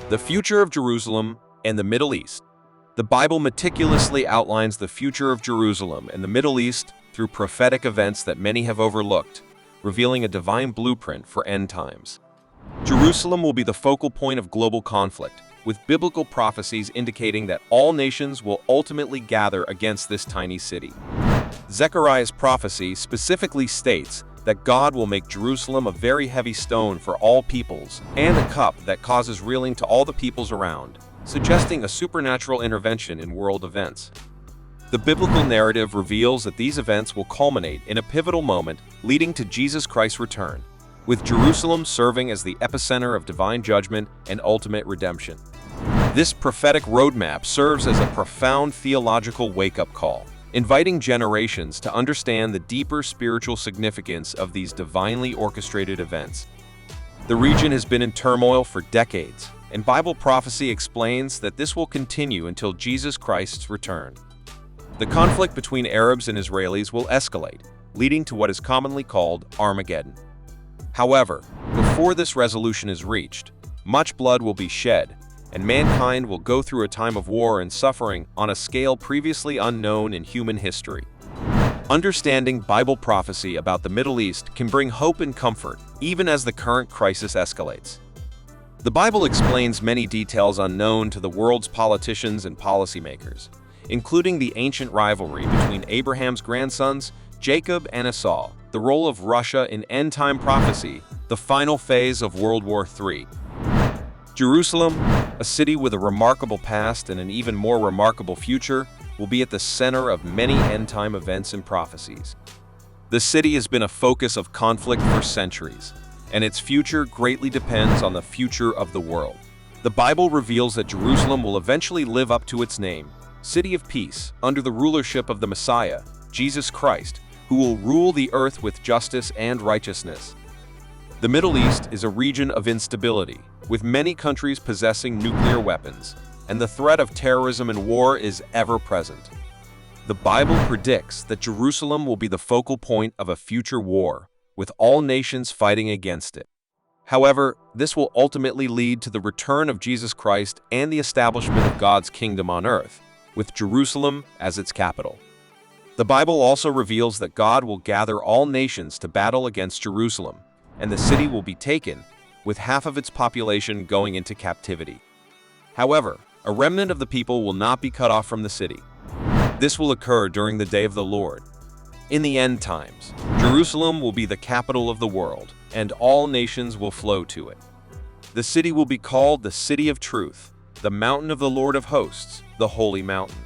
The future of Jerusalem and the Middle East. The Bible meticulously outlines the future of Jerusalem and the Middle East through prophetic events that many have overlooked, revealing a divine blueprint for end times. Jerusalem will be the focal point of global conflict, with biblical prophecies indicating that all nations will ultimately gather against this tiny city. Zechariah's prophecy specifically states that God will make Jerusalem a very heavy stone for all peoples and a cup that causes reeling to all the peoples around, suggesting a supernatural intervention in world events. The biblical narrative reveals that these events will culminate in a pivotal moment leading to Jesus Christ's return, with Jerusalem serving as the epicenter of divine judgment and ultimate redemption. This prophetic roadmap serves as a profound theological wake-up call, inviting generations to understand the deeper spiritual significance of these divinely orchestrated events. The region has been in turmoil for decades, and Bible prophecy explains that this will continue until Jesus Christ's return. The conflict between Arabs and Israelis will escalate, leading to what is commonly called Armageddon. However, before this resolution is reached, much blood will be shed, and mankind will go through a time of war and suffering on a scale previously unknown in human history. Understanding Bible prophecy about the Middle East can bring hope and comfort, even as the current crisis escalates. The Bible explains many details unknown to the world's politicians and policymakers, including the ancient rivalry between Abraham's grandsons, Jacob and Esau, the role of Russia in end-time prophecy, the final phase of World War III. Jerusalem, a city with a remarkable past and an even more remarkable future, will be at the center of many end-time events and prophecies. The city has been a focus of conflict for centuries, and its future greatly depends on the future of the world. The Bible reveals that Jerusalem will eventually live up to its name, City of Peace, under the rulership of the Messiah, Jesus Christ, who will rule the earth with justice and righteousness. The Middle East is a region of instability, with many countries possessing nuclear weapons, and the threat of terrorism and war is ever present. The Bible predicts that Jerusalem will be the focal point of a future war, with all nations fighting against it. However, this will ultimately lead to the return of Jesus Christ and the establishment of God's kingdom on earth, with Jerusalem as its capital. The Bible also reveals that God will gather all nations to battle against Jerusalem, and the city will be taken, with half of its population going into captivity. However, a remnant of the people will not be cut off from the city. This will occur during the day of the Lord. In the end times, Jerusalem will be the capital of the world, and all nations will flow to it. The city will be called the City of Truth, the mountain of the Lord of hosts, the holy mountain.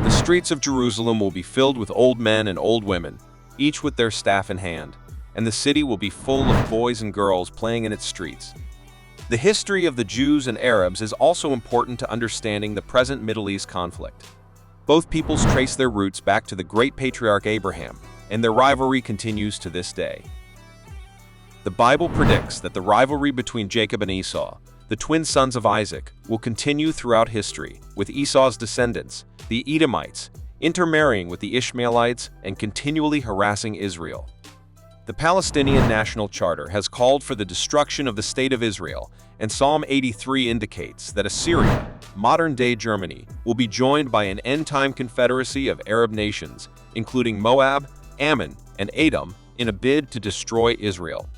The streets of Jerusalem will be filled with old men and old women, each with their staff in hand, and the city will be full of boys and girls playing in its streets. The history of the Jews and Arabs is also important to understanding the present Middle East conflict. Both peoples trace their roots back to the great patriarch Abraham, and their rivalry continues to this day. The Bible predicts that the rivalry between Jacob and Esau, the twin sons of Isaac, will continue throughout history, with Esau's descendants, the Edomites, intermarrying with the Ishmaelites and continually harassing Israel. The Palestinian National Charter has called for the destruction of the State of Israel, and Psalm 83 indicates that Assyria, modern-day Germany, will be joined by an end-time confederacy of Arab nations, including Moab, Ammon, and Edom, in a bid to destroy Israel.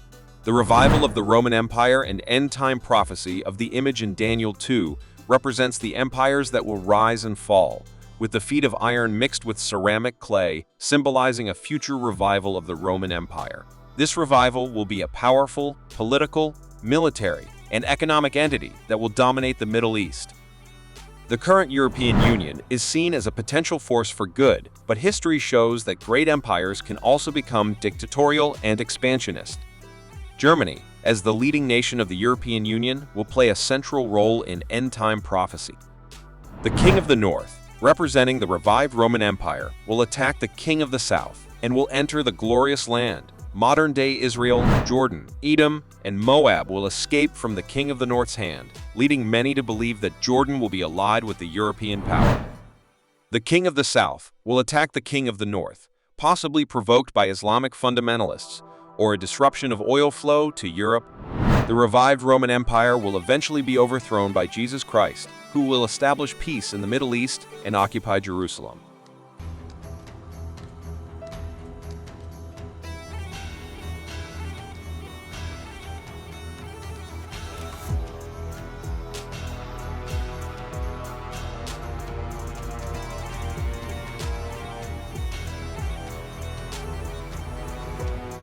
The revival of the Roman Empire and end-time prophecy of the image in Daniel 2 represents the empires that will rise and fall, with the feet of iron mixed with ceramic clay, symbolizing a future revival of the Roman Empire. This revival will be a powerful, political, military, and economic entity that will dominate the Middle East. The current European Union is seen as a potential force for good, but history shows that great empires can also become dictatorial and expansionist. Germany, as the leading nation of the European Union, will play a central role in end-time prophecy. The King of the North, representing the revived Roman Empire, will attack the King of the South and will enter the glorious land. Modern-day Israel, Jordan, Edom, and Moab will escape from the King of the North's hand, leading many to believe that Jordan will be allied with the European power. The King of the South will attack the King of the North, possibly provoked by Islamic fundamentalists or a disruption of oil flow to Europe. The revived Roman Empire will eventually be overthrown by Jesus Christ, who will establish peace in the Middle East and occupy Jerusalem.